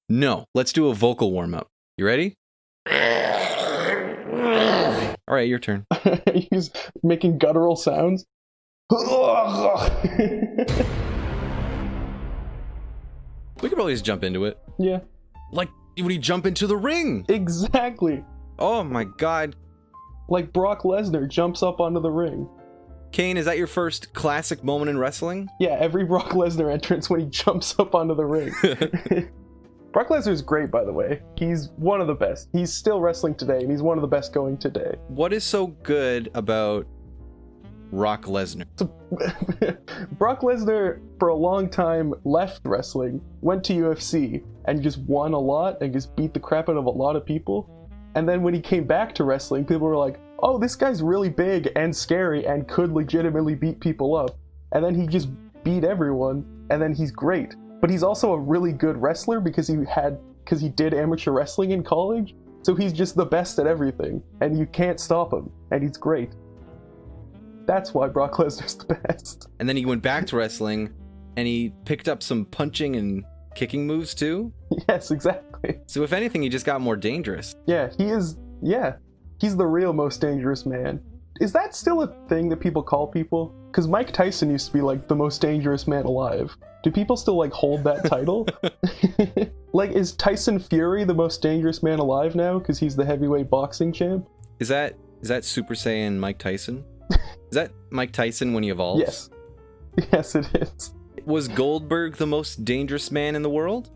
No, let's do a vocal warm-up. You ready? All right, your turn. He's making guttural sounds. We could probably just jump into it. Yeah. Like when he jump into the ring. Exactly. Oh my god. Like Brock Lesnar jumps up onto the ring. Kane, is that your first classic moment in wrestling? Yeah, every Brock Lesnar entrance when he jumps up onto the ring. Brock Lesnar's great, by the way. He's one of the best. He's still wrestling today, and he's one of the best going today. What is so good about Brock Lesnar? Brock Lesnar, for a long time, left wrestling, went to UFC, and just won a lot, and just beat the crap out of a lot of people. And then when he came back to wrestling, people were like, oh, this guy's really big and scary and could legitimately beat people up. And then he just beat everyone, and then he's great. But he's also a really good wrestler because he did amateur wrestling in college. So he's just the best at everything, and you can't stop him, and he's great. That's why Brock Lesnar's the best. And then he went back to wrestling, and he picked up some punching and kicking moves too? Yes, exactly. So if anything, he just got more dangerous. Yeah, he's the real most dangerous man. Is that still a thing that people call people? Because Mike Tyson used to be like the most dangerous man alive. Do people still like hold that title? Like, is Tyson Fury the most dangerous man alive now because he's the heavyweight boxing champ? Is that Super Saiyan Mike Tyson? Is that Mike Tyson when he evolves? Yes. Yes, it is. Was Goldberg the most dangerous man in the world?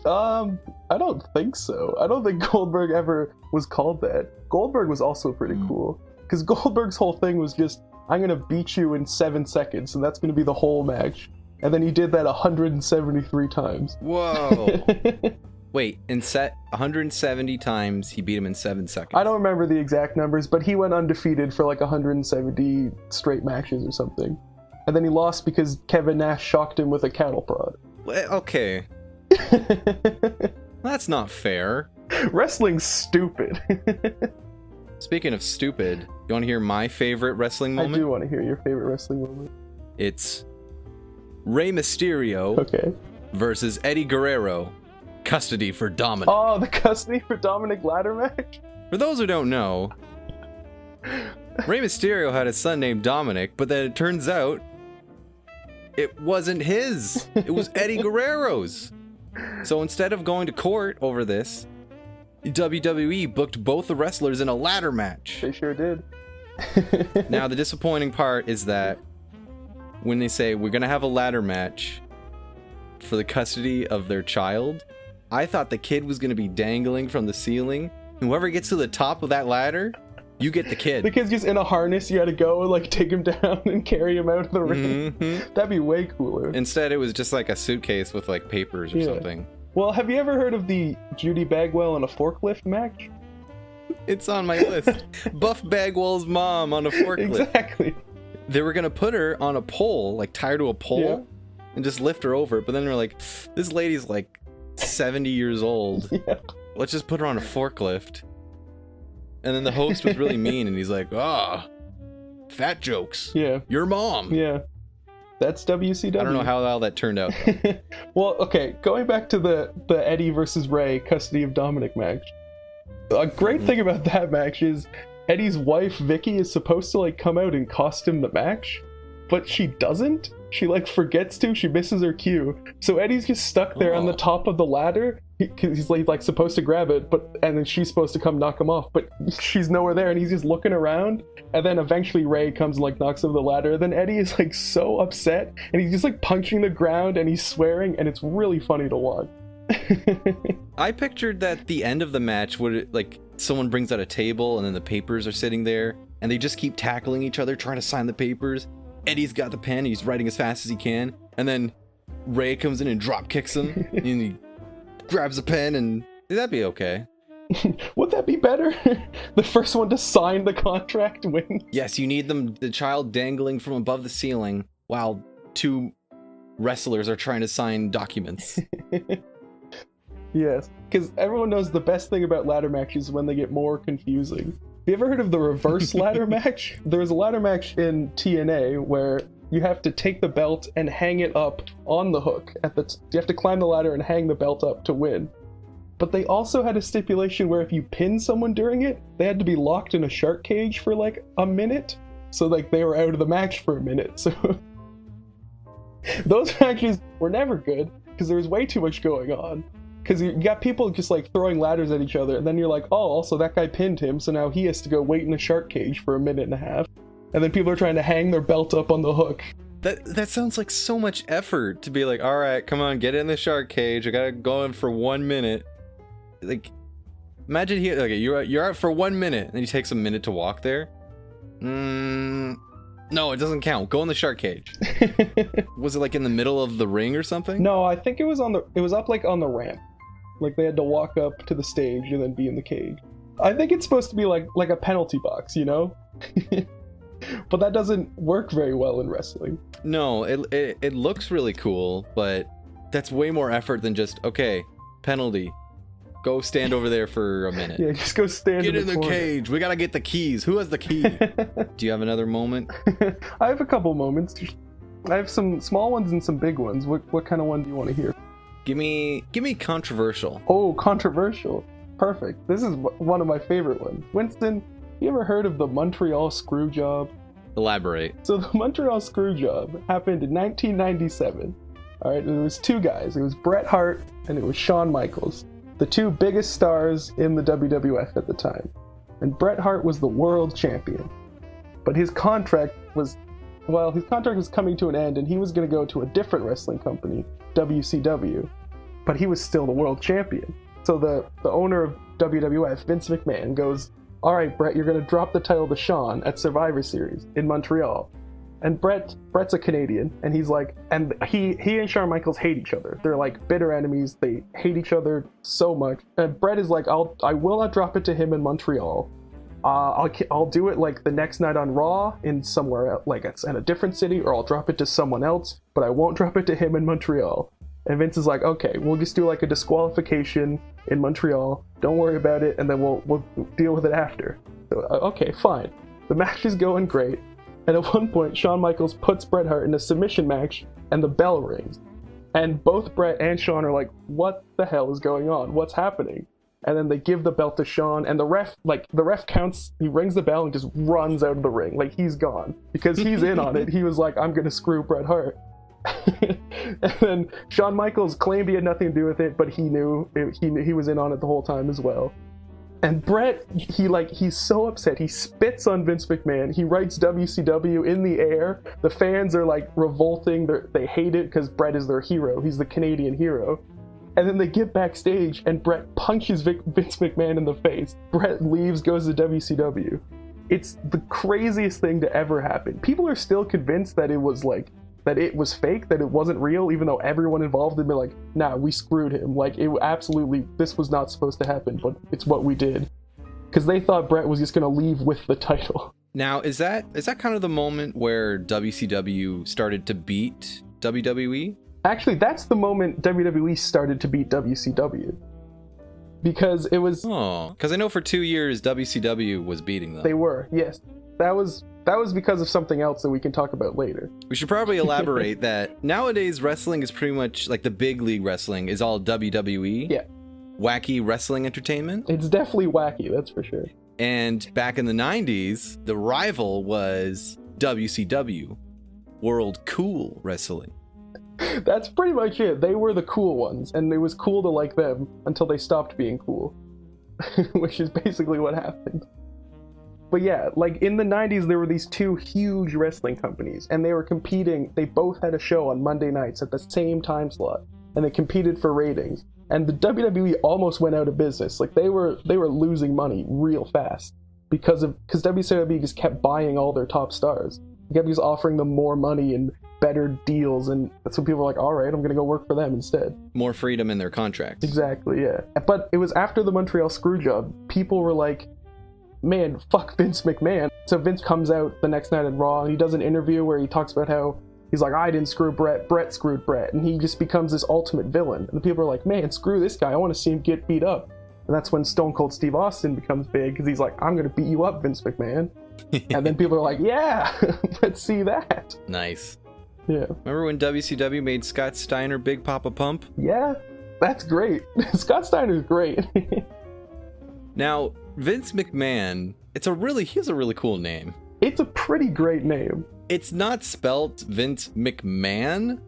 I don't think so. I don't think Goldberg ever was called that. Goldberg was also pretty cool. Because Goldberg's whole thing was just, I'm going to beat you in 7 seconds, and that's going to be the whole match. And then he did that 173 times. Whoa. Wait, in 170 times, he beat him in 7 seconds. I don't remember the exact numbers, but he went undefeated for like 170 straight matches or something. And then he lost because Kevin Nash shocked him with a cattle prod. Okay. That's not fair. Wrestling's stupid. Speaking of stupid, you want to hear my favorite wrestling moment? I do want to hear your favorite wrestling moment. It's Rey Mysterio versus Eddie Guerrero. Custody for Dominic. Oh, the custody for Dominic ladder match? For those who don't know, Rey Mysterio had a son named Dominic, but then it turns out it wasn't his. It was Eddie Guerrero's. So instead of going to court over this, WWE booked both the wrestlers in a ladder match. They sure did. Now, the disappointing part is that when they say we're going to have a ladder match for the custody of their child, I thought the kid was going to be dangling from the ceiling. Whoever gets to the top of that ladder, you get the kid. The kid's just in a harness. You had to go and like take him down and carry him out of the ring. Mm-hmm. That'd be way cooler. Instead, it was just like a suitcase with like papers or something. Well, have you ever heard of the Judy Bagwell and a forklift match? It's on my list. Buff Bagwell's mom on a forklift. Exactly. They were gonna put her on a pole, like tie her to a pole, and just lift her over. But then they're like, this lady's like 70 years old. Yeah. Let's just put her on a forklift. And then the host was really mean, and he's like, fat jokes. Yeah. Your mom. Yeah. That's WCW. I don't know how all that turned out. Well, okay, going back to the Eddie versus Rey custody of Dominic match. A great thing about that match is Eddie's wife, Vicky, is supposed to like come out and cost him the match, but she doesn't. She like forgets to. She misses her cue. So Eddie's just stuck there on the top of the ladder because he's like supposed to grab it, and then she's supposed to come knock him off, but she's nowhere there, and he's just looking around. And then eventually Rey comes and like knocks him the ladder. Then Eddie is like so upset, and he's just like punching the ground, and he's swearing, and it's really funny to watch. I pictured that the end of the match would like someone brings out a table, and then the papers are sitting there, and they just keep tackling each other, trying to sign the papers. Eddie's got the pen, he's writing as fast as he can, and then Rey comes in and drop kicks him, and he grabs a pen, and that'd be okay. Would that be better? The first one to sign the contract wins. Yes, you need the child dangling from above the ceiling while two wrestlers are trying to sign documents. Yes, because everyone knows the best thing about ladder matches is when they get more confusing. Have you ever heard of the reverse ladder match? There was a ladder match in TNA where you have to take the belt and hang it up on the hook. You have to climb the ladder and hang the belt up to win. But they also had a stipulation where if you pin someone during it, they had to be locked in a shark cage for like a minute. So like they were out of the match for a minute. So those matches were never good because there was way too much going on. Because you got people just like throwing ladders at each other, and then you're like, oh, also that guy pinned him, so now he has to go wait in a shark cage for a minute and a half. And then people are trying to hang their belt up on the hook. That sounds like so much effort to be like, all right, come on, get in the shark cage. I gotta go in for 1 minute. Like, imagine you're out for 1 minute, and he takes a minute to walk there. No, it doesn't count. Go in the shark cage. Was it like in the middle of the ring or something? No, I think it was up like on the ramp. Like they had to walk up to the stage and then be in the cage. I think it's supposed to be like a penalty box, you know? But that doesn't work very well in wrestling. No, it looks really cool, but that's way more effort than just, okay, penalty. Go stand over there for a minute. Yeah, just go stand in the corner. cage. We gotta get the keys. Who has the key? Do you have another moment? I have a couple moments. I have some small ones and some big ones. What kind of one do you want to hear? Give me controversial. Oh, controversial. Perfect. This is one of my favorite ones. Winston, you ever heard of the Montreal screw job? Elaborate. So the Montreal screw job happened in 1997. All right, and it was two guys. It was Bret Hart and it was Shawn Michaels, the two biggest stars in the WWF at the time. And Bret Hart was the world champion. But his contract was coming to an end, and he was going to go to a different wrestling company, WCW. But he was still the world champion. So the owner of WWF, Vince McMahon, goes, all right, Bret, you're going to drop the title to Shawn at Survivor Series in Montreal. And Bret's a Canadian, and he's like, and he and Shawn Michaels hate each other. They're like bitter enemies. They hate each other so much. And Bret is like, I will not drop it to him in Montreal. I'll do it like the next night on Raw in somewhere like it's in a different city, or I'll drop it to someone else, but I won't drop it to him in Montreal. And Vince is like, okay, we'll just do like a disqualification in Montreal. Don't worry about it, and then we'll deal with it after. So, okay, fine. The match is going great. And at one point, Shawn Michaels puts Bret Hart in a submission match, and the bell rings. And both Bret and Shawn are like, what the hell is going on? What's happening? And then they give the belt to Shawn, and the ref counts, he rings the bell and just runs out of the ring. Like, he's gone. Because he's in on it. He was like, I'm gonna screw Bret Hart. And then Shawn Michaels claimed he had nothing to do with it, but he knew he was in on it the whole time as well. And Bret, he's so upset. He spits on Vince McMahon. He writes WCW in the air. The fans are like revolting. They hate it because Bret is their hero. He's the Canadian hero. And then they get backstage and Bret punches Vince McMahon in the face. Bret leaves, goes to WCW. It's the craziest thing to ever happen. People are still convinced that it was fake, that it wasn't real, even though everyone involved had been like, nah, we screwed him. Like, this was not supposed to happen, but it's what we did. Because they thought Bret was just going to leave with the title. Now, is that kind of the moment where WCW started to beat WWE? Actually, that's the moment WWE started to beat WCW. Because it was... Oh, because I know for 2 years WCW was beating them. They were, yes. That was because of something else that we can talk about later. We should probably elaborate that nowadays wrestling is pretty much like the big league wrestling is all WWE. Yeah. Wacky wrestling entertainment. It's definitely wacky, that's for sure. And back in the 90s, the rival was WCW, World Cool Wrestling. That's pretty much it. They were the cool ones, and it was cool to like them until they stopped being cool. Which is basically what happened. But yeah, like in the 90s, there were these two huge wrestling companies, and they were competing. They both had a show on Monday nights at the same time slot, and they competed for ratings. And the WWE almost went out of business. Like they were losing money real fast because WCW just kept buying all their top stars. They kept just offering them more money and better deals, and that's when people were like, all right, I'm gonna go work for them instead. More freedom in their contracts. Exactly, yeah. But it was after the Montreal Screwjob, people were like, man, fuck Vince McMahon. So Vince comes out the next night at Raw, and he does an interview where he talks about how he's like, I didn't screw Bret, Bret screwed Bret, and he just becomes this ultimate villain. And the people are like, man, screw this guy, I want to see him get beat up. And that's when Stone Cold Steve Austin becomes big, because he's like, I'm gonna beat you up, Vince McMahon. And then people are like, yeah, let's see that. Nice. Yeah. Remember when WCW made Scott Steiner Big Papa Pump? Yeah, that's great. Scott Steiner's great. Now, Vince McMahon, he has a really cool name. It's a pretty great name. It's not spelt Vince McMahon,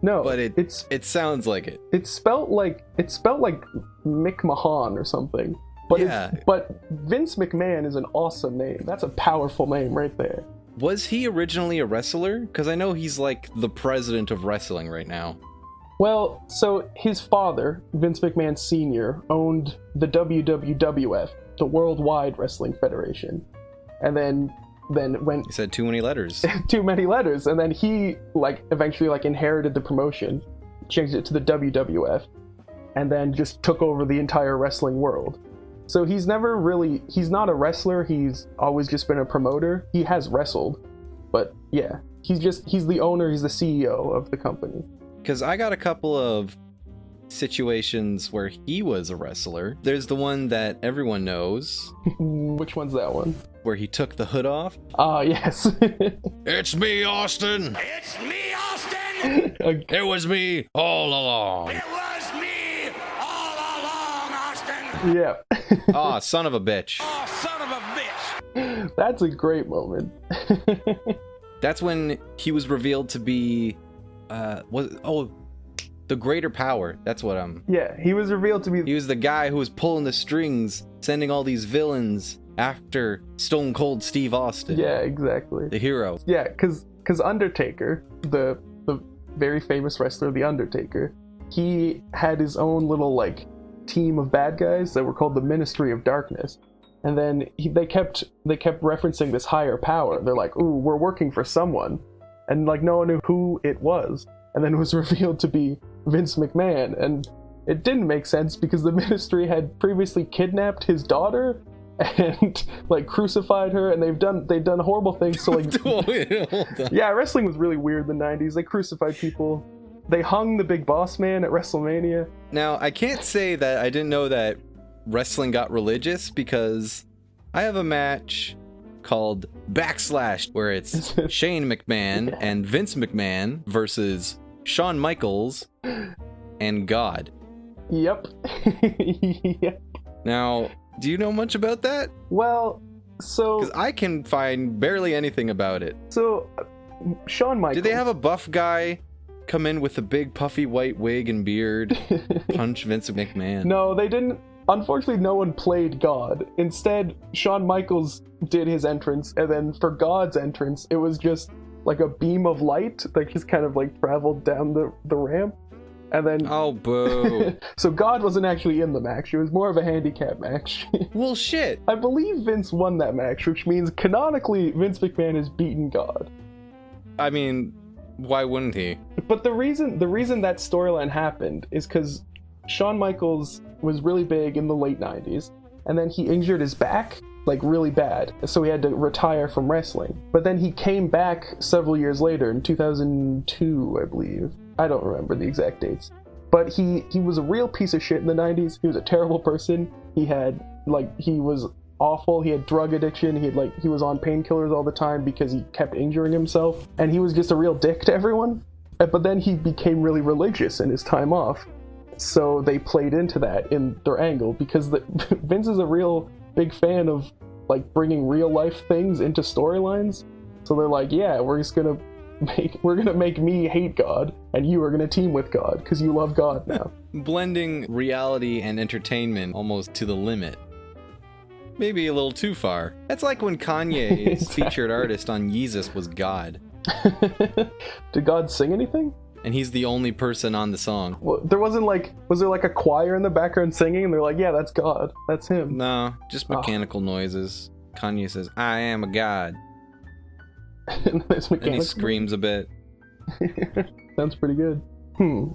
No, but it sounds like it. It's spelt like Mick Mahan or something. But Yeah. but Vince McMahon is an awesome name. That's a powerful name right there. Was he originally a wrestler? Because I know he's like the president of wrestling right now. Well, so his father, Vince McMahon Sr., owned the WWF, the Worldwide Wrestling Federation. And then when He said too many letters. too many letters, and then he eventually inherited the promotion, changed it to the WWF, and then just took over the entire wrestling world. So he's not a wrestler, he's always just been a promoter. He has wrestled, but yeah, he's the owner, he's the CEO of the company. Because I got a couple of situations where he was a wrestler. There's the one that everyone knows, Which one's that one? where he took the hood off. Ah, yes. It's me, Austin! It's me, Austin! It was me all along! It was me all along, Austin! Yeah. Aw, son of a bitch. Oh, son of a bitch! That's a great moment. That's when he was revealed to be, the greater power. That's what Yeah, he was revealed to be... He was the guy who was pulling the strings, sending all these villains after Stone Cold Steve Austin. Yeah, exactly. The hero. Yeah, because Undertaker, the very famous wrestler, The Undertaker, he had his own little team of bad guys that were called the Ministry of Darkness. And then they kept referencing this higher power. They're like, "Ooh, we're working for someone," and no one knew who it was. And then it was revealed to be Vince McMahon, and it didn't make sense because the Ministry had previously kidnapped his daughter and crucified her, and they've done horrible things. So Hold on. yeah, wrestling was really weird in the 90s. They crucified people. They hung the Big Boss Man at WrestleMania. Now, I can't say that I didn't know that wrestling got religious, because I have a match called Backslash where it's Shane McMahon and Vince McMahon versus Shawn Michaels and God. Yep. Yep. Now, do you know much about that? Well, so Because I can find barely anything about it. Shawn Michaels. Did they have a buff guy come in with a big puffy white wig and beard, punch Vince McMahon? No, they didn't. Unfortunately, no one played God. Instead, Shawn Michaels did his entrance, and then for God's entrance, it was just a beam of light that just kind of traveled down the ramp. And then... Oh, boo. So God wasn't actually in the match. It was more of a handicap match. Well, shit. I believe Vince won that match, which means canonically Vince McMahon has beaten God. I mean, why wouldn't he? But the reason that storyline happened is because Shawn Michaels was really big in the late 90s, and then he injured his back, really bad, so he had to retire from wrestling. But then he came back several years later, in 2002, I believe. I don't remember the exact dates. But he was a real piece of shit in the 90s. He was a terrible person. He had, he was awful. He had drug addiction. He was on painkillers all the time because he kept injuring himself. And he was just a real dick to everyone. But then he became really religious in his time off. So they played into that in their angle, because Vince is a real big fan of bringing real life things into storylines. So they're like, yeah, we're gonna make me hate God, and you are gonna team with God because you love God now. Blending reality and entertainment almost to the limit. Maybe a little too far. That's like when Kanye's featured artist on Yeezus was God. Did God sing anything? And he's the only person on the song. Well, there wasn't was there a choir in the background singing, and they're like, yeah, that's God, that's him. No, just mechanical noises. Kanye says, "I am a god." And And he screams a bit. Sounds pretty good.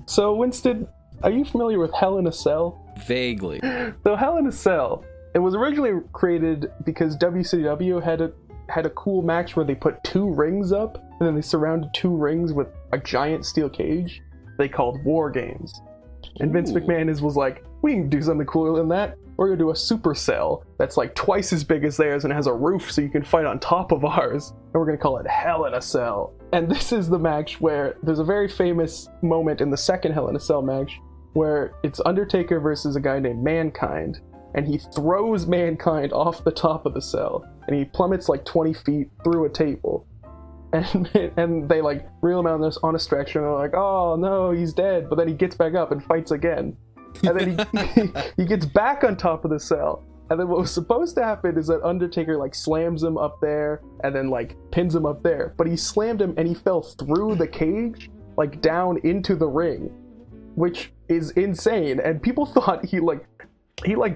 So Winston, are you familiar with Hell in a Cell? Vaguely. So Hell in a Cell, it was originally created because WCW had a cool match where they put 2 rings up, and then they surrounded 2 rings with a giant steel cage they called War Games. And Vince Ooh. McMahon was like, we can do something cooler than that. We're gonna do a supercell that's like twice as big as theirs and has a roof so you can fight on top of ours. And we're gonna call it Hell in a Cell. And this is the match where there's a very famous moment in the second Hell in a Cell match where it's Undertaker versus a guy named Mankind. And he throws Mankind off the top of the cell. And he plummets like 20 feet through a table. And they like reel him out on a stretcher and they're like, oh no, he's dead. But then he gets back up and fights again. And then he gets back on top of the cell. And then what was supposed to happen is that Undertaker like slams him up there and then like pins him up there. But he slammed him and he fell through the cage, like down into the ring, which is insane. And people thought he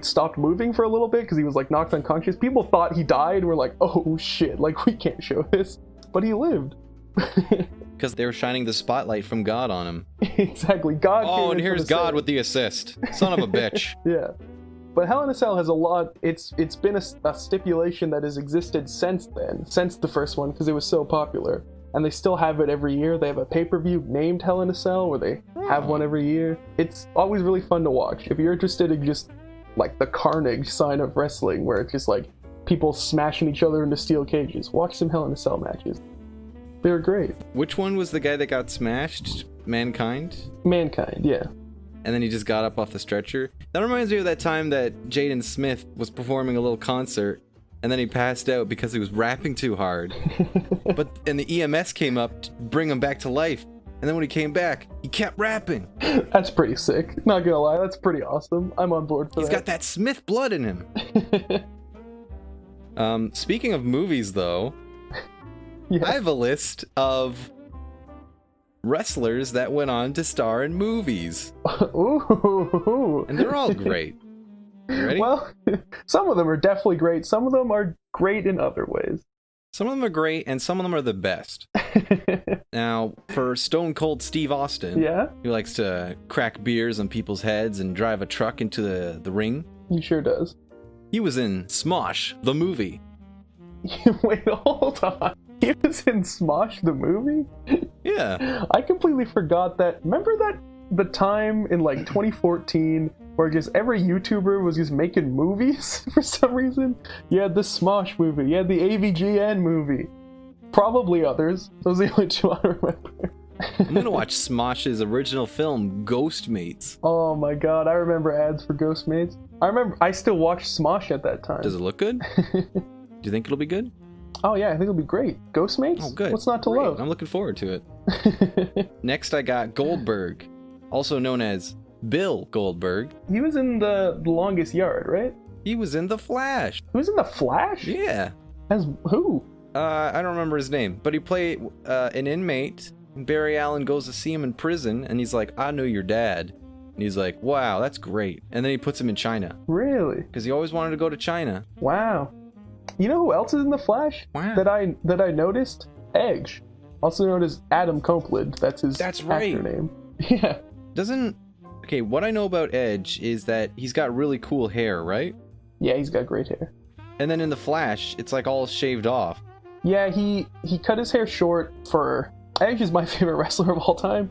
stopped moving for a little bit because he was like knocked unconscious. People thought he died and were like, oh shit, like we can't show this. But he lived. Because they were shining the spotlight from God on him. Exactly. God. Oh, and here's God with the assist. Son of a bitch. Yeah. But Hell in a Cell has a lot. It's been a stipulation that has existed since then, since the first one, because it was so popular. And they still have it every year. They have a pay-per-view named Hell in a Cell where they have one every year. It's always really fun to watch. If you're interested in just like the carnage side of wrestling, where it's just like people smashing each other into steel cages, watch some Hell in a Cell matches. They were great. Which one was the guy that got smashed? Mankind? Mankind, yeah. And then he just got up off the stretcher. That reminds me of that time that Jaden Smith was performing a little concert and then he passed out because he was rapping too hard. And the EMS came up to bring him back to life. And then when he came back, he kept rapping. That's pretty sick. Not gonna lie, that's pretty awesome. I'm on board for that. He's got that Smith blood in him. Speaking of movies, though, yeah. I have a list of wrestlers that went on to star in movies. Ooh. And they're all great. You ready? Well, some of them are definitely great. Some of them are great in other ways. Some of them are great, and some of them are the best. Now, for Stone Cold Steve Austin, yeah, he likes to crack beers on people's heads and drive a truck into the ring. He sure does. He was in Smosh, the movie. Wait, hold on. He was in Smosh, the movie? Yeah. I completely forgot that. Remember the time in like 2014 where just every YouTuber was just making movies for some reason? You had the Smosh movie, you had the AVGN movie. Probably others. Those are the only two I remember. I'm gonna watch Smosh's original film, Ghostmates. Oh my god, I remember ads for Ghostmates. I still watched Smosh at that time. Does it look good? Do you think it'll be good? Oh yeah, I think it'll be great. Ghostmates? Oh good. What's not to Great. love? I'm looking forward to it. Next I got Goldberg, also known as Bill Goldberg. He was in the Longest Yard, right? He was in The Flash. He was in The Flash? Yeah. As who? I don't remember his name, but he played an inmate. Barry Allen goes to see him in prison, and he's like, I know your dad. And he's like, wow, that's great. And then he puts him in China. Really? Because he always wanted to go to China. Wow. You know who else is in The Flash? Wow. That I noticed? Edge. Also known as Adam Copeland. That's his right. actor name. Yeah. Okay, what I know about Edge is that he's got really cool hair, right? Yeah, he's got great hair. And then in The Flash, it's like all shaved off. Yeah, he cut his hair short for... Edge is my favorite wrestler of all time.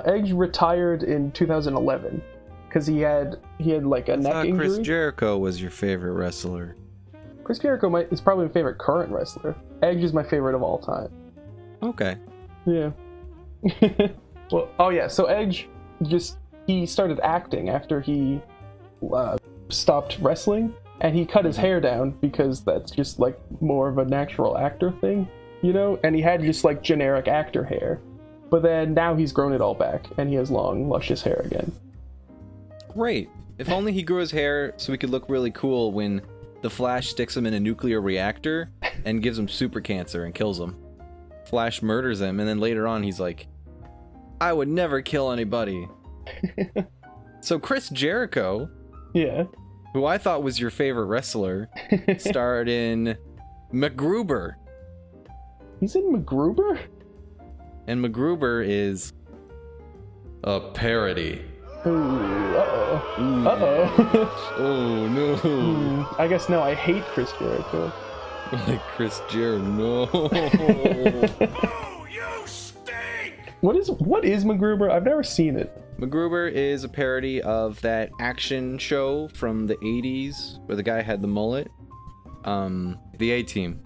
Edge retired in 2011 because he had like a neck injury. Chris Jericho was your favorite wrestler. Chris Jericho is probably my favorite current wrestler. Edge is my favorite of all time. Okay. Yeah. Well, oh yeah, so Edge he started acting after he stopped wrestling, and he cut his hair down because that's just like more of a natural actor thing, you know? And he had just like generic actor hair. But then now he's grown it all back, and he has long, luscious hair again. Great. If only he grew his hair so he could look really cool when the Flash sticks him in a nuclear reactor and gives him super cancer and kills him. Flash murders him, and then later on he's like, I would never kill anybody. So Chris Jericho, yeah, who I thought was your favorite wrestler, starred in MacGruber. He's in MacGruber? And MacGruber is a parody. Ooh, uh-oh. Uh-oh. Oh, no. I guess no, I hate Chris Jericho. Like Chris Jericho, no. Oh, you stink! What is MacGruber? I've never seen it. MacGruber is a parody of that action show from the 80s where the guy had the mullet. The A-Team.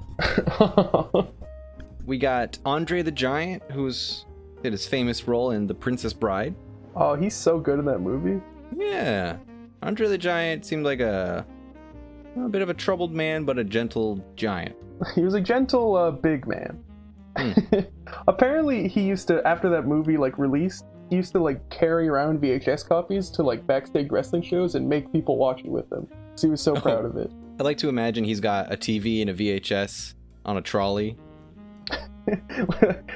We got Andre the Giant, who's did his famous role in The Princess Bride. Oh, he's so good in that movie. Yeah. Andre the Giant seemed like a bit of a troubled man, but a gentle giant. He was a gentle big man. Apparently, he used to, after that movie released, he used to carry around VHS copies to backstage wrestling shows and make people watch it with him. So he was so proud of it. I like to imagine he's got a TV and a VHS on a trolley.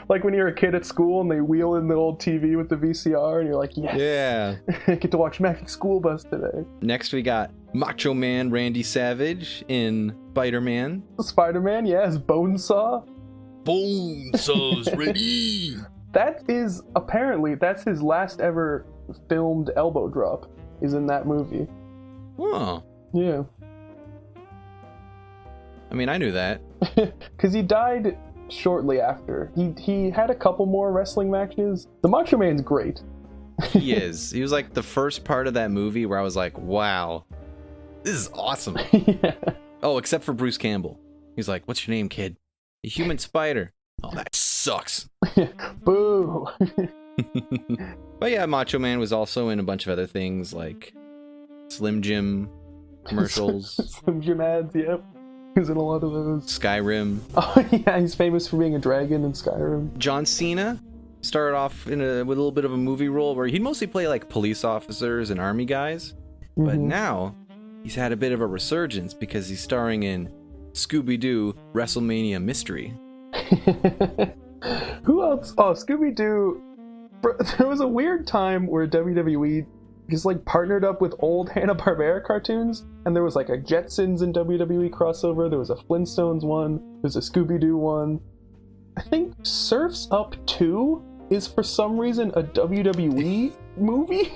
Like when you're a kid at school and they wheel in the old TV with the VCR and you're like, yes, yeah, I get to watch Magic School Bus today. Next we got Macho Man Randy Savage in Spider-Man. Spider-Man, yes, Bonesaw. Bonesaw's ready. That's his last ever filmed elbow drop is in that movie. Huh. Yeah. I mean, I knew that. Because he died shortly after. He had a couple more wrestling matches. The Macho Man's great. He is. He was like the first part of that movie where I was like, wow, this is awesome. Yeah. Oh, except for Bruce Campbell. He's like, what's your name, kid? A human spider. Oh, that sucks. Boo. But yeah, Macho Man was also in a bunch of other things like Slim Jim commercials. Slim Jim ads, yep. He was in a lot of those. Skyrim. Oh yeah, he's famous for being a dragon in Skyrim. John Cena started off with a little bit of a movie role where he'd mostly play like police officers and army guys. Mm-hmm. But now he's had a bit of a resurgence because he's starring in Scooby-Doo WrestleMania Mystery. Who else? Oh, Scooby-Doo. There was a weird time where WWE just partnered up with old Hanna-Barbera cartoons, and there was a Jetsons and WWE crossover, there was a Flintstones one, there's a Scooby-Doo one. I think Surf's Up 2 is for some reason a WWE movie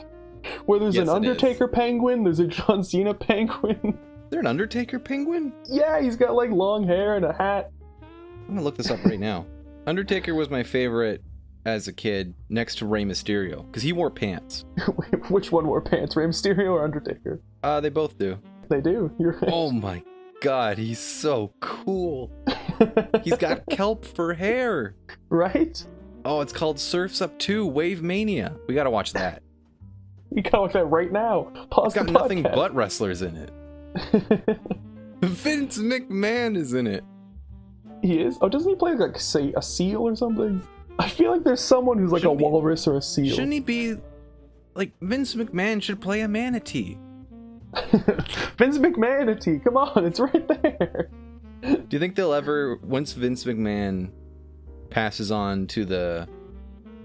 where there's an Undertaker penguin, there's a John Cena penguin. Is there an Undertaker penguin? Yeah, he's got long hair and a hat. I'm gonna look this up right now. Undertaker was my favorite as a kid, next to Rey Mysterio, because he wore pants. Which one wore pants, Rey Mysterio or Undertaker? They both do. They do, you're right. Oh my god, he's so cool. He's got kelp for hair. Right? Oh, it's called Surf's Up 2, Wave Mania. We gotta watch that. We gotta watch that right now. Pause. It's got nothing but wrestlers in it. Vince McMahon is in it. He is? Oh, doesn't he play a seal or something? I feel like there's someone who's a walrus or a seal. Shouldn't he be Vince McMahon should play a manatee? Vince McMahon-atee, come on, it's right there. Do you think they'll ever, once Vince McMahon passes on to the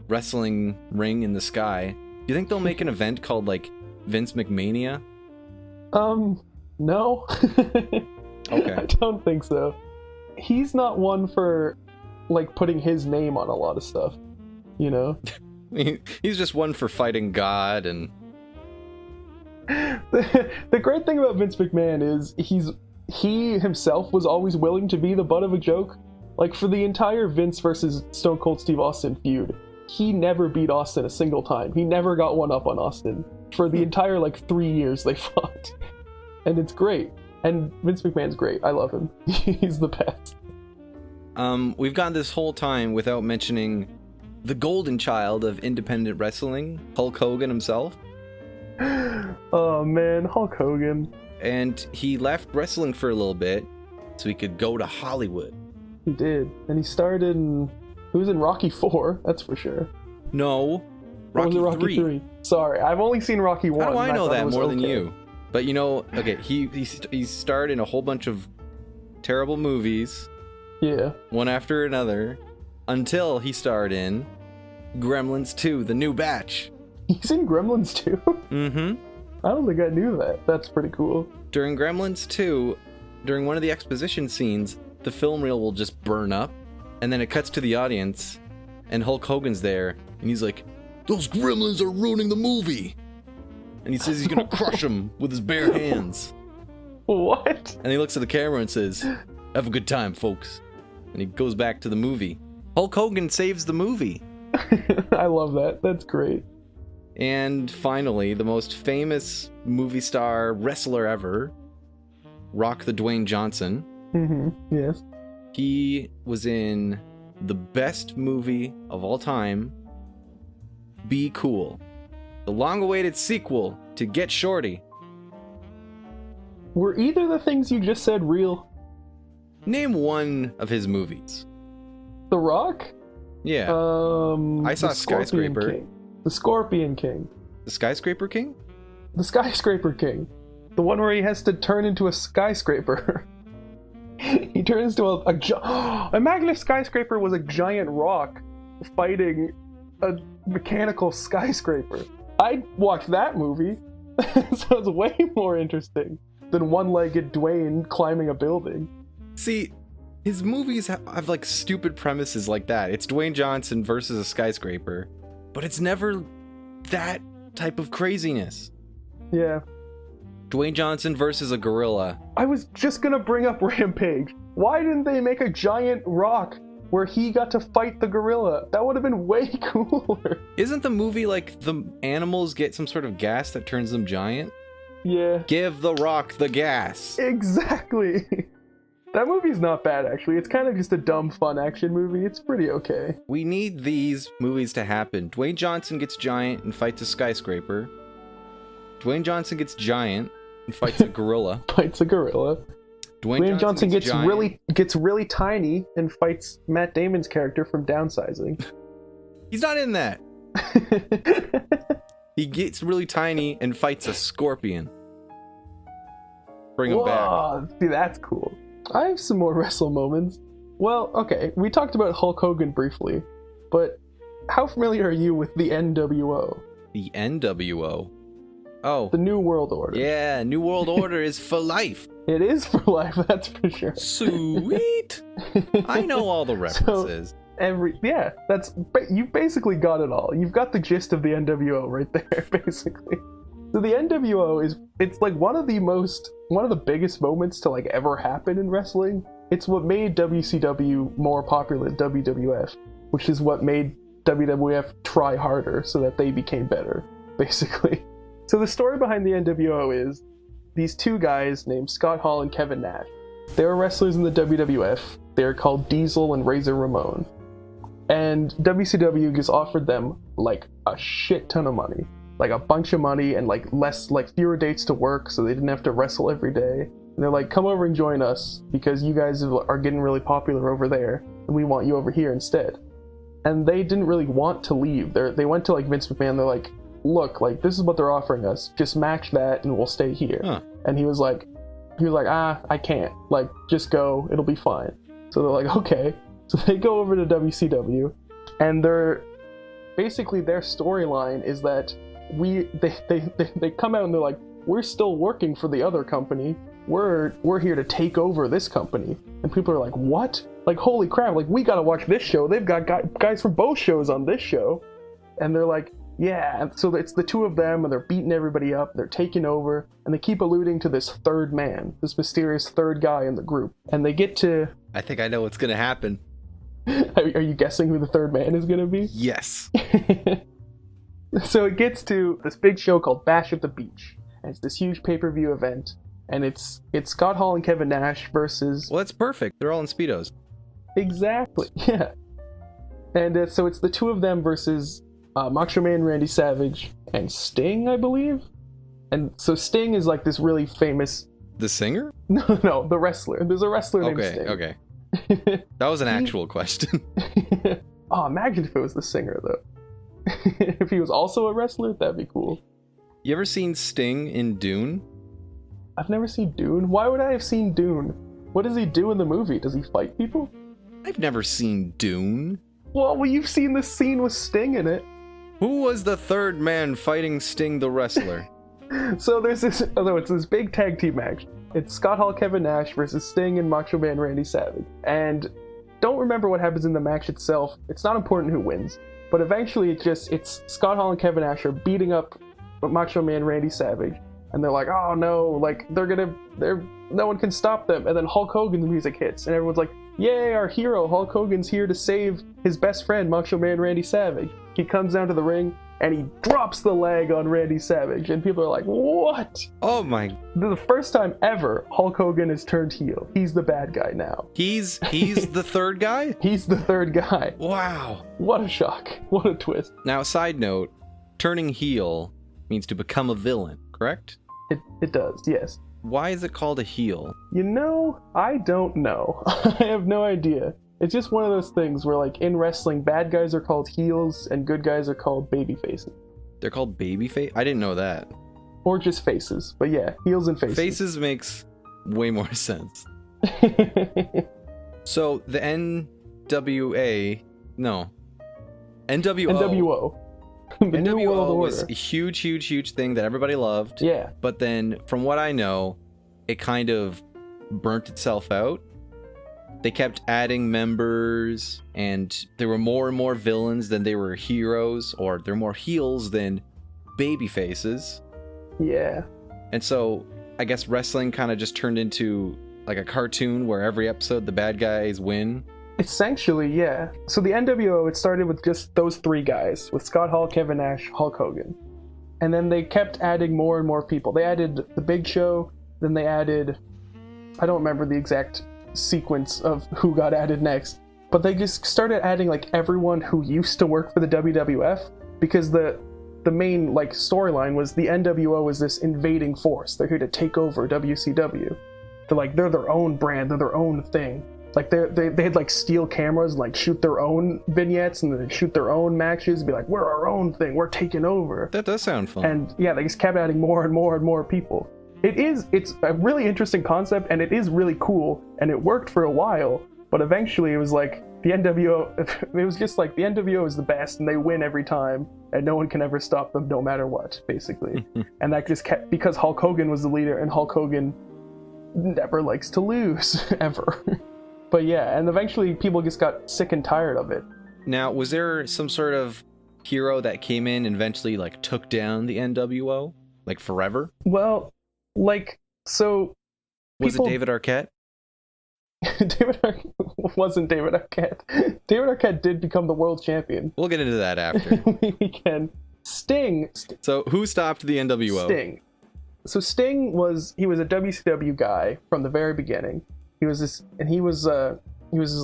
wrestling ring in the sky, do you think they'll make an event called Vince McMania? No. Okay. I don't think so. He's not one for putting his name on a lot of stuff, you know? He's just one for fighting God. And the great thing about Vince McMahon is he himself was always willing to be the butt of a joke. For the entire Vince versus Stone Cold Steve Austin feud, he never beat Austin a single time. He never got one up on Austin for the entire 3 years they fought. And it's great. And Vince McMahon's great. I love him. He's the best. We've gone this whole time without mentioning the golden child of independent wrestling, Hulk Hogan himself. Oh man, Hulk Hogan. And he left wrestling for a little bit so he could go to Hollywood. He did. And he started he was in Rocky 4, that's for sure. No, Rocky 3. Sorry, I've only seen Rocky 1. How do I know that more than you? But okay, he starred in a whole bunch of terrible movies. Yeah. One after another, until he starred in Gremlins 2, The New Batch. He's in Gremlins 2? Mm-hmm. I don't think I knew that. That's pretty cool. During Gremlins 2, during one of the exposition scenes, the film reel will just burn up, and then it cuts to the audience, and Hulk Hogan's there, and he's like, "Those gremlins are ruining the movie!" And he says he's gonna crush them with his bare hands. What? And he looks at the camera and says, "Have a good time, folks." And he goes back to the movie. Hulk Hogan saves the movie. I love that. That's great. And finally, the most famous movie star wrestler ever, Rock the Dwayne Johnson. Yes. He was in the best movie of all time, Be Cool, the long-awaited sequel to Get Shorty. Were either the things you just said real? Name one of his movies. The Rock? Yeah. I saw the Scorpion Skyscraper. King. The Scorpion King. The Skyscraper King? The Skyscraper King. The one where he has to turn into a skyscraper. He turns into imagine if Skyscraper was a giant rock fighting a mechanical skyscraper. I'd watch that movie. Sounds way more interesting than one-legged Dwayne climbing a building. See, his movies have like stupid premises like that. It's Dwayne Johnson versus a skyscraper, but it's never that type of craziness. Yeah. Dwayne Johnson versus a gorilla. I was just gonna bring up Rampage. Why didn't they make a giant rock where he got to fight the gorilla? That would have been way cooler. Isn't the movie like the animals get some sort of gas that turns them giant? Yeah. Give the rock the gas. Exactly. That movie's not bad, actually. It's kind of just a dumb, fun action movie. It's pretty okay. We need these movies to happen. Dwayne Johnson gets giant and fights a skyscraper. Dwayne Johnson gets giant and fights a gorilla. Fights a gorilla. Dwayne Johnson gets really tiny and fights Matt Damon's character from Downsizing. He's not in that. He gets really tiny and fights a scorpion. Bring him back. See, that's cool. I have some more wrestle moments. Well, okay, we talked about Hulk Hogan briefly, but how familiar are you with the NWO? The NWO? Oh. The New World Order. Yeah, New World Order is for life. It is for life, that's for sure. Sweet. I know all the references. You basically got it all. You've got the gist of the NWO right there, basically. So the NWO it's like one of the biggest moments to like ever happen in wrestling. It's what made WCW more popular than WWF, which is what made WWF try harder so that they became better, basically. So the story behind the NWO is these two guys named Scott Hall and Kevin Nash. They were wrestlers in the WWF. They're called Diesel and Razor Ramon. And WCW just offered them like a shit ton of money. Like a bunch of money and fewer dates to work so they didn't have to wrestle every day. And they're like, come over and join us because you guys are getting really popular over there and we want you over here instead. And they didn't really want to leave. They went to like Vince McMahon. They're like, look, like this is what they're offering us. Just match that and we'll stay here. Huh. And he was like, I can't. Like, just go. It'll be fine. So they're like, okay. So they go over to WCW, and basically their storyline is that they come out and they're like, we're still working for the other company. We're here to take over this company. And people are like, what? Like, holy crap! Like, we gotta watch this show. They've got guys from both shows on this show, and they're like, yeah. And so it's the two of them, and they're beating everybody up. They're taking over, and they keep alluding to this third man, this mysterious third guy in the group. And they get to. I think I know what's gonna happen. Are you guessing who the third man is gonna be? Yes. So it gets to this big show called Bash at the Beach, and it's this huge pay-per-view event, and it's Scott Hall and Kevin Nash versus. Well, that's perfect. They're all in Speedos. Exactly. Yeah. And so it's the two of them versus Macho Man Randy Savage and Sting, I believe. And so Sting is like this really famous. The singer? No, the wrestler. There's a wrestler named Sting. Okay. That was an actual question. Oh, imagine if it was the singer though. If he was also a wrestler, that'd be cool. You ever seen Sting in Dune? I've never seen Dune. Why would I have seen Dune? What does he do in the movie? Does he fight people? I've never seen Dune. Well, you've seen the scene with Sting in it. Who was the third man fighting Sting the wrestler? So there's this, it's this big tag team match. It's Scott Hall, Kevin Nash versus Sting and Macho Man Randy Savage. And don't remember what happens in the match itself. It's not important who wins. But eventually it's Scott Hall and Kevin Nash are beating up Macho Man Randy Savage. And they're like, oh no, like no one can stop them. And then Hulk Hogan's music hits and everyone's like, yay, our hero, Hulk Hogan's here to save his best friend, Macho Man Randy Savage. He comes down to the ring and he drops the leg on Randy Savage, and people are like, what? Oh my. The first time ever Hulk Hogan has turned heel. He's the bad guy now. He's the third guy? He's the third guy. Wow. What a shock. What a twist. Now, side note, turning heel means to become a villain, correct? It does, yes. Why is it called a heel? You know, I don't know. I have no idea. It's just one of those things where, like, in wrestling, bad guys are called heels and good guys are called baby faces. They're called baby face? I didn't know that. Or just faces. But yeah, heels and faces. Faces makes way more sense. So the NWO. NWO. The New World NWO was Order. a huge thing that everybody loved. Yeah. But then, from what I know, it kind of burnt itself out. They kept adding members, and there were more and more villains than they were heroes, or there were more heels than baby faces. Yeah. And so, I guess wrestling kind of just turned into like a cartoon where every episode the bad guys win. Essentially, yeah. So the NWO, it started with just those three guys, with Scott Hall, Kevin Nash, Hulk Hogan. And then they kept adding more and more people. They added the Big Show, then they added, I don't remember the exact sequence of who got added next, but they just started adding like everyone who used to work for the WWF, because the main like storyline was the NWO was this invading force. They're here to take over WCW. They're their own brand, they're their own thing. Like they had like steal cameras and like shoot their own vignettes and then shoot their own matches and be like, we're our own thing, we're taking over. That does sound fun. And yeah, they just kept adding more and more and more people. It's a really interesting concept, and it is really cool, and it worked for a while, but eventually it was like the NWO, it was just like the NWO is the best and they win every time and no one can ever stop them no matter what, basically. And that just kept, because Hulk Hogan was the leader and Hulk Hogan never likes to lose, ever. But yeah, and eventually people just got sick and tired of it. Now, was there some sort of hero that came in and eventually like took down the NWO? Like forever? Well, like, so... Was it David Arquette? Wasn't David Arquette. David Arquette did become the world champion. We'll get into that after. We can. Sting. So who stopped the NWO? Sting. So Sting was a WCW guy from the very beginning. He was this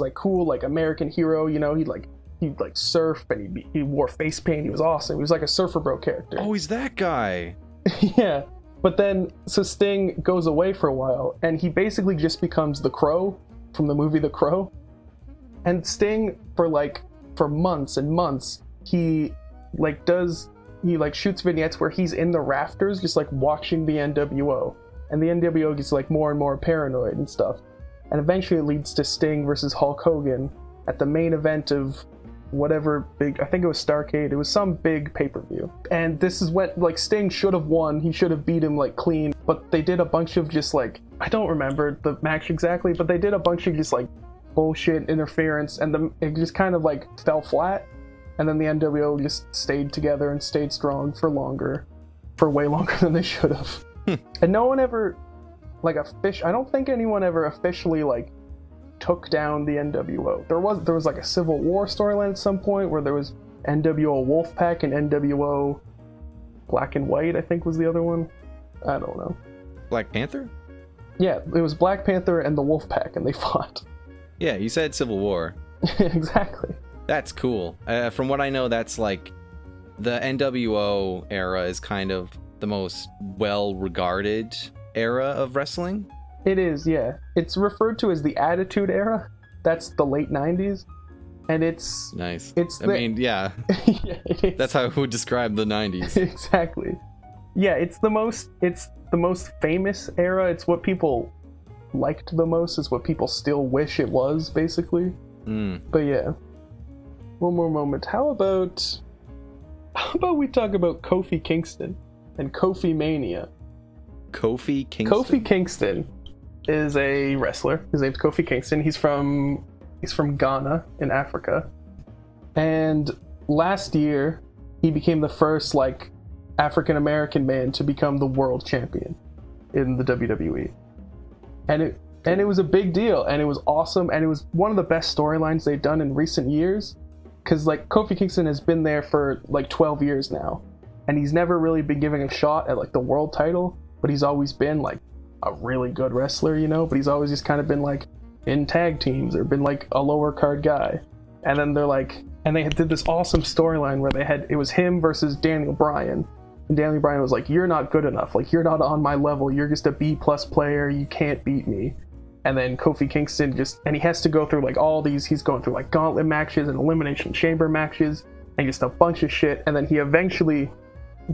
like cool like American hero. You know, he'd surf and he wore face paint. He was awesome. He was like a Surfer Bro character. Oh, he's that guy. Yeah. But then, so Sting goes away for a while, and he basically just becomes the Crow from the movie The Crow. And Sting, for months and months, he shoots vignettes where he's in the rafters, just like watching the NWO. And the NWO gets like more and more paranoid and stuff. And eventually it leads to Sting versus Hulk Hogan at the main event of whatever big, I think it was Starrcade, it was some big pay-per-view. And this is when like Sting should have won, he should have beat him like clean, but they did a bunch of just like, I don't remember the match exactly, but they did a bunch of just like bullshit interference, and it just kind of like fell flat. And then the NWO just stayed together and stayed strong for way longer than they should have. And no one ever I don't think anyone ever officially like took down the NWO. There was like a Civil War storyline at some point where there was NWO Wolfpack and NWO Black and White, I think was the other one. I don't know. Black Panther? Yeah, it was Black Panther and the Wolfpack, and they fought. Yeah, you said Civil War. Exactly. That's cool. From what I know, that's like the NWO era is kind of the most well-regarded era of wrestling. It is, yeah. It's referred to as the Attitude Era. That's the late 90s. And it's... Nice. It's I mean, yeah. Yeah, it is. That's how I would describe the 90s. Exactly. Yeah, it's the most famous era. It's what people liked the most. It's what people still wish it was, basically. But yeah. One more moment. How about we talk about Kofi Kingston and Kofi Mania? Kofi Kingston? Kofi Kingston is a wrestler. His name's Kofi Kingston. He's from Ghana in Africa. And last year, he became the first like African American man to become the world champion in the WWE. And it was a big deal, and it was awesome, and it was one of the best storylines they've done in recent years, because like Kofi Kingston has been there for like 12 years now, and he's never really been given a shot at like the world title, but he's always been like a really good wrestler, you know, but he's always just kind of been like in tag teams or been like a lower card guy. And then they did this awesome storyline where it was him versus Daniel Bryan. And Daniel Bryan was like, you're not good enough. Like, you're not on my level. You're just a B+ player. You can't beat me. And then Kofi Kingston and he has to go through like all these, he's going through like gauntlet matches and elimination chamber matches and just a bunch of shit. And then he eventually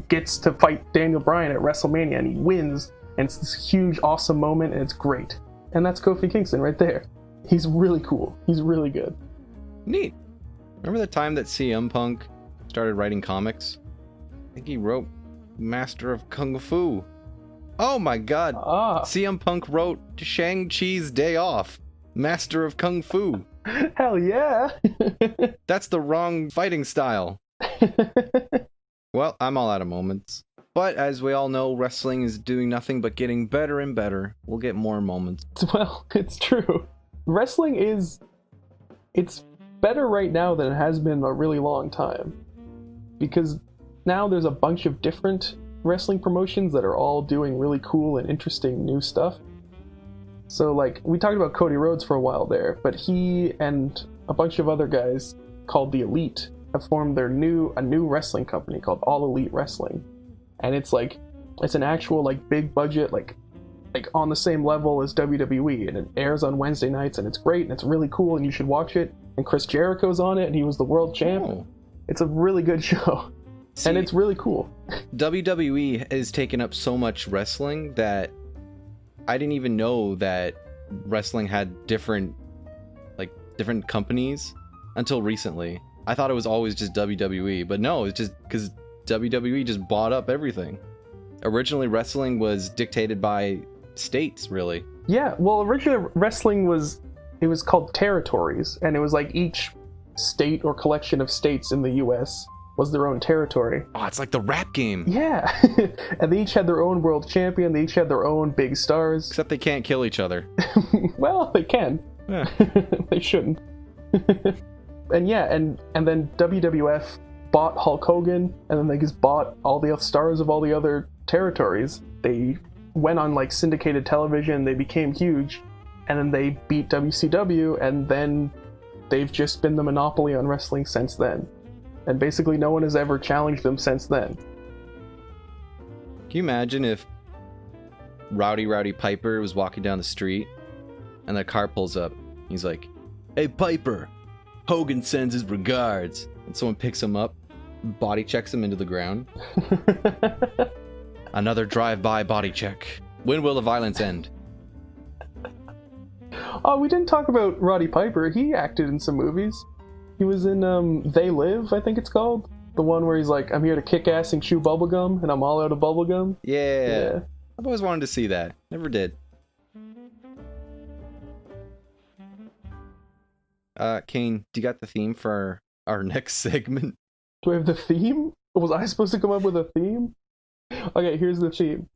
gets to fight Daniel Bryan at WrestleMania and he wins. And it's this huge, awesome moment and it's great. And that's Kofi Kingston right there. He's really cool. He's really good. Neat. Remember the time that CM Punk started writing comics? I think he wrote Master of Kung Fu. Oh my god. CM Punk wrote Shang-Chi's Day Off, Master of Kung Fu. Hell yeah. That's the wrong fighting style. Well, I'm all out of moments. But as we all know, wrestling is doing nothing but getting better and better. We'll get more moments. Well, it's true. Wrestling it's better right now than it has been in a really long time. Because now there's a bunch of different wrestling promotions that are all doing really cool and interesting new stuff. So like, we talked about Cody Rhodes for a while there, but he and a bunch of other guys called The Elite have formed a new wrestling company called All Elite Wrestling. And it's an actual like big budget, like on the same level as WWE, and it airs on Wednesday nights and it's great and it's really cool and you should watch it. And Chris Jericho's on it and he was the world champ. Oh. It's a really good show. See, and it's really cool. WWE has taken up so much wrestling that I didn't even know that wrestling had different companies until recently. I thought it was always just WWE, but no, it's just because WWE just bought up everything. Originally, wrestling was dictated by states, really. Yeah, well, originally wrestling was called territories, and it was like each state or collection of states in the US was their own territory. Oh, it's like the rap game. Yeah. And they each had their own world champion, they each had their own big stars. Except they can't kill each other. Well, they can. Yeah. They shouldn't. And yeah, and then WWF bought Hulk Hogan, and then they just bought all the stars of all the other territories. They went on like syndicated television, they became huge, and then they beat WCW, and then they've just been the monopoly on wrestling since then. And basically no one has ever challenged them since then. Can you imagine if Rowdy Piper was walking down the street and the car pulls up? He's like, "Hey Piper, Hogan sends his regards." And someone picks him up, body checks him into the ground. Another drive-by body check. When will the violence end? Oh, we didn't talk about Roddy Piper. He acted in some movies. He was in They Live, I think it's called. The one where he's like, "I'm here to kick ass and chew bubblegum, and I'm all out of bubblegum." Yeah. I've always wanted to see that. Never did. Kane, do you got the theme for our next segment? Do I have the theme? Was I supposed to come up with a theme? Okay, here's the theme.